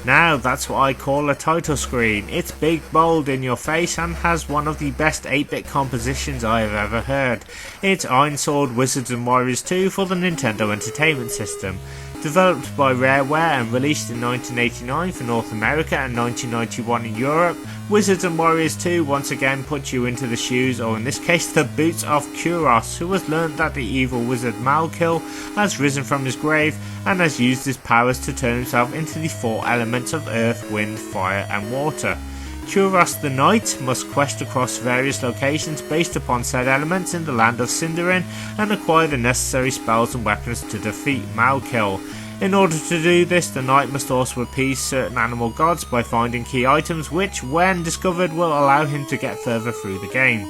Now that's what I call a title screen. It's big, bold, in your face and has one of the best 8-bit compositions I have ever heard. It's IronSword Wizards and Warriors 2 for the Nintendo Entertainment System. Developed by Rareware and released in 1989 for North America and 1991 in Europe, Wizards and Warriors 2 once again puts you into the shoes, or in this case the boots, of Kuros, who has learned that the evil wizard Malkil has risen from his grave and has used his powers to turn himself into the 4 elements of earth, wind, fire and water. Kuros the Knight must quest across various locations based upon said elements in the land of Sindarin and acquire the necessary spells and weapons to defeat Malkil. In order to do this, the Knight must also appease certain animal gods by finding key items which, when discovered, will allow him to get further through the game.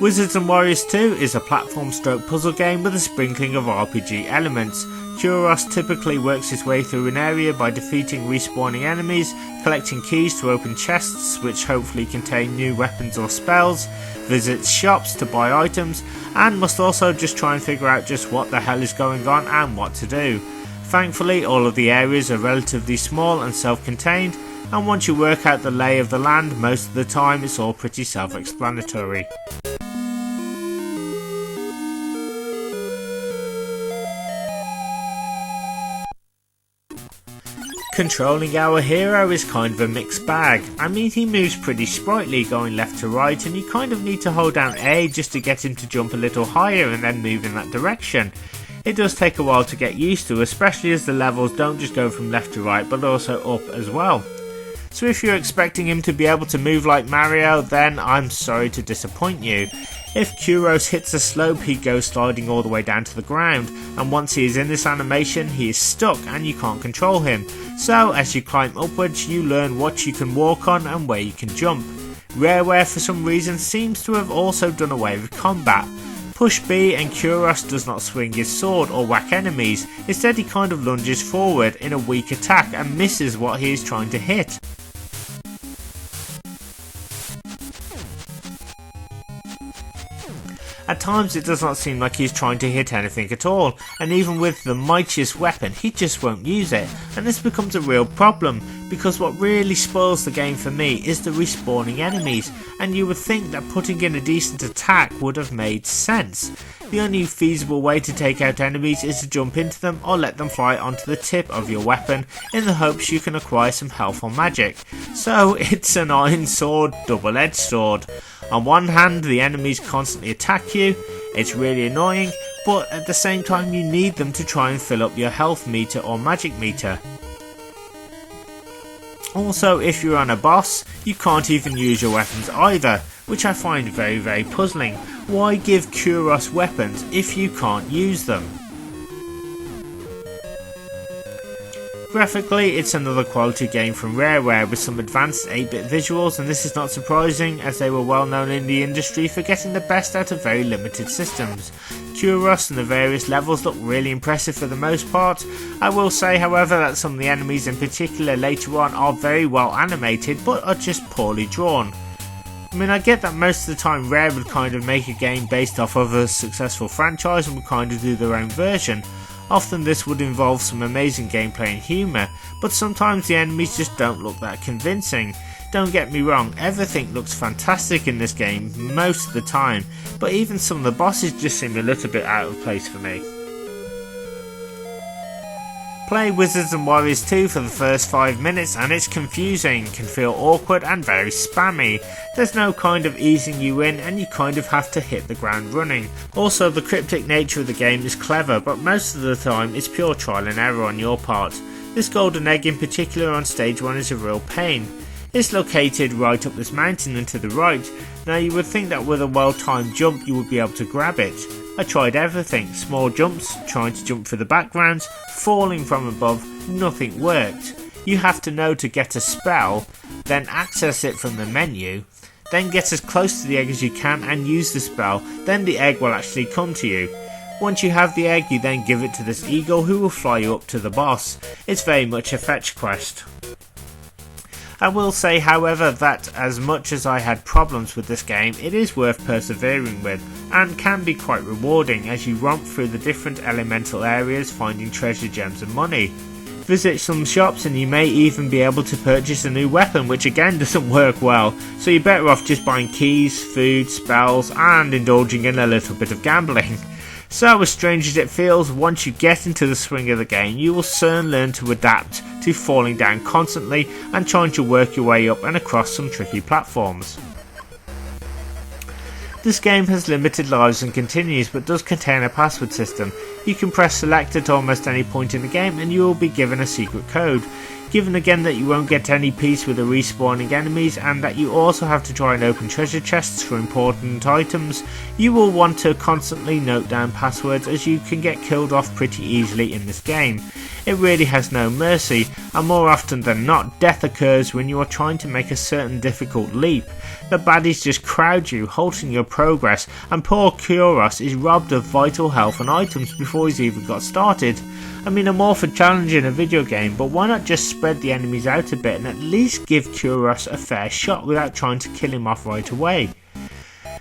Wizards and Warriors 2 is a platform stroke puzzle game with a sprinkling of RPG elements. Kuros typically works his way through an area by defeating respawning enemies, collecting keys to open chests which hopefully contain new weapons or spells, visits shops to buy items, and must also just try and figure out just what the hell is going on and what to do. Thankfully, all of the areas are relatively small and self-contained, and once you work out the lay of the land, most of the time it's all pretty self-explanatory. Controlling our hero is kind of a mixed bag. I mean, he moves pretty sprightly going left to right, and you kind of need to hold down A just to get him to jump a little higher and then move in that direction. It does take a while to get used to, especially as the levels don't just go from left to right but also up as well. So if you're expecting him to be able to move like Mario, then I'm sorry to disappoint you. If Kuros hits a slope, he goes sliding all the way down to the ground, and once he is in this animation he is stuck and you can't control him. So as you climb upwards you learn what you can walk on and where you can jump. Rareware for some reason seems to have also done away with combat. Push B and Kuros does not swing his sword or whack enemies, instead he kind of lunges forward in a weak attack and misses what he is trying to hit. At times it does not seem like he's trying to hit anything at all, and even with the mightiest weapon he just won't use it, and this becomes a real problem, because what really spoils the game for me is the respawning enemies, and you would think that putting in a decent attack would have made sense. The only feasible way to take out enemies is to jump into them or let them fly onto the tip of your weapon in the hopes you can acquire some health or magic. So it's an iron sword, double-edged sword. On one hand, the enemies constantly attack you, it's really annoying, but at the same time you need them to try and fill up your health meter or magic meter. Also, if you're on a boss, you can't even use your weapons either, which I find very puzzling. Why give Kuros weapons if you can't use them? Graphically, it's another quality game from Rareware with some advanced 8-bit visuals, and this is not surprising as they were well known in the industry for getting the best out of very limited systems. Kuros and the various levels look really impressive for the most part. I will say however that some of the enemies in particular later on are very well animated but are just poorly drawn. I mean, I get that most of the time Rare would kind of make a game based off of a successful franchise and would kind of do their own version. Often this would involve some amazing gameplay and humour, but sometimes the enemies just don't look that convincing. Don't get me wrong, everything looks fantastic in this game most of the time, but even some of the bosses just seem a little bit out of place for me. Play Wizards and Warriors 2 for the first 5 minutes and it's confusing, can feel awkward and very spammy. There's no kind of easing you in and you kind of have to hit the ground running. Also, the cryptic nature of the game is clever, but most of the time it's pure trial and error on your part. This golden egg in particular on stage 1 is a real pain. It's located right up this mountain and to the right. Now you would think that with a well timed jump you would be able to grab it. I tried everything, small jumps, trying to jump through the backgrounds, falling from above, nothing worked. You have to know to get a spell, then access it from the menu, then get as close to the egg as you can and use the spell, then the egg will actually come to you. Once you have the egg you then give it to this eagle who will fly you up to the boss. It's very much a fetch quest. I will say however that as much as I had problems with this game, it is worth persevering with and can be quite rewarding as you romp through the different elemental areas finding treasure, gems and money. visit some shops and you may even be able to purchase a new weapon, which again doesn't work well, so you're better off just buying keys, food, spells and indulging in a little bit of gambling. So as strange as it feels, once you get into the swing of the game, you will soon learn to adapt to falling down constantly and trying to work your way up and across some tricky platforms. This game has limited lives and continues, but does contain a password system. You can press select at almost any point in the game and you will be given a secret code. Given again that you won't get any peace with the respawning enemies and that you also have to try and open treasure chests for important items, you will want to constantly note down passwords as you can get killed off pretty easily in this game. It really has no mercy, and more often than not death occurs when you are trying to make a certain difficult leap. The baddies just crowd you, halting your progress, and poor Kuros is robbed of vital health and items before he's even got started. I mean, I'm all for challenging a video game, but why not just spread the enemies out a bit and at least give Kuros a fair shot without trying to kill him off right away.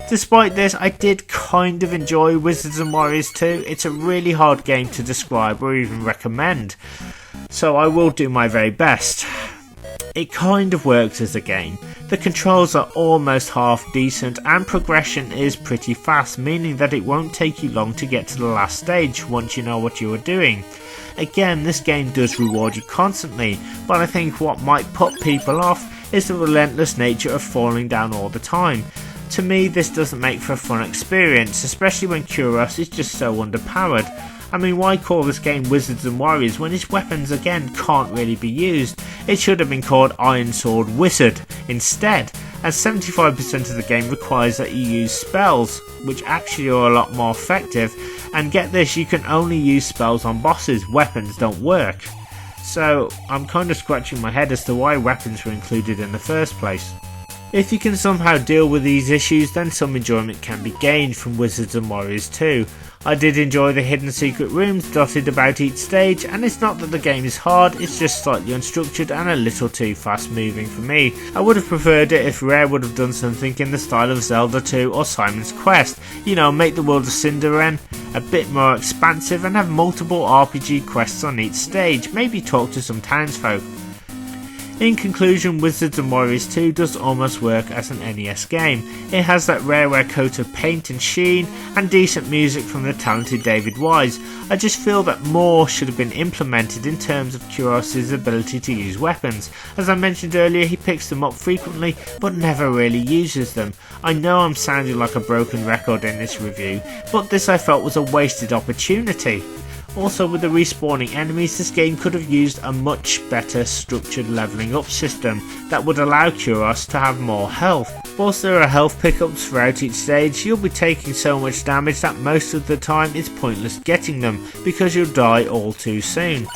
Despite this, I did kind of enjoy Wizards and Warriors 2. It's a really hard game to describe or even recommend, so I will do my very best. It kind of works as a game. The controls are almost half decent and progression is pretty fast, meaning that it won't take you long to get to the last stage once you know what you are doing. Again, this game does reward you constantly, but I think what might put people off is the relentless nature of falling down all the time. To me, this doesn't make for a fun experience, especially when Kuros is just so underpowered. I mean, why call this game Wizards and Warriors when his weapons again can't really be used? It should have been called IronSword Wizard instead, as 75% of the game requires that you use spells, which actually are a lot more effective, and get this, you can only use spells on bosses, weapons don't work. So I'm kind of scratching my head as to why weapons were included in the first place. If you can somehow deal with these issues, then some enjoyment can be gained from Wizards and Warriors 2. I did enjoy the hidden secret rooms dotted about each stage, and it's not that the game is hard, it's just slightly unstructured and a little too fast moving for me. I would have preferred it if Rare would have done something in the style of Zelda 2 or Simon's Quest. You know, make the world of Sindarin a bit more expansive and have multiple RPG quests on each stage, maybe talk to some townsfolk. In conclusion, Wizards and Warriors 2 does almost work as an NES game. It has that Rareware coat of paint and sheen and decent music from the talented David Wise. I just feel that more should have been implemented in terms of Kuros' ability to use weapons. As I mentioned earlier, he picks them up frequently but never really uses them. I know I'm sounding like a broken record in this review, but this I felt was a wasted opportunity. Also, with the respawning enemies, this game could have used a much better structured levelling up system that would allow Kuros to have more health. Whilst there are health pickups throughout each stage, you'll be taking so much damage that most of the time it's pointless getting them because you'll die all too soon.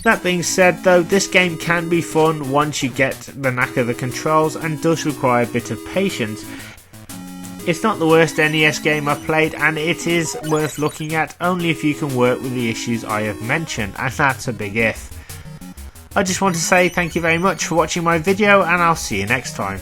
That being said though, this game can be fun once you get the knack of the controls and does require a bit of patience. It's not the worst NES game I've played, and it is worth looking at only if you can work with the issues I have mentioned, and that's a big if. I just want to say thank you very much for watching my video, and I'll see you next time.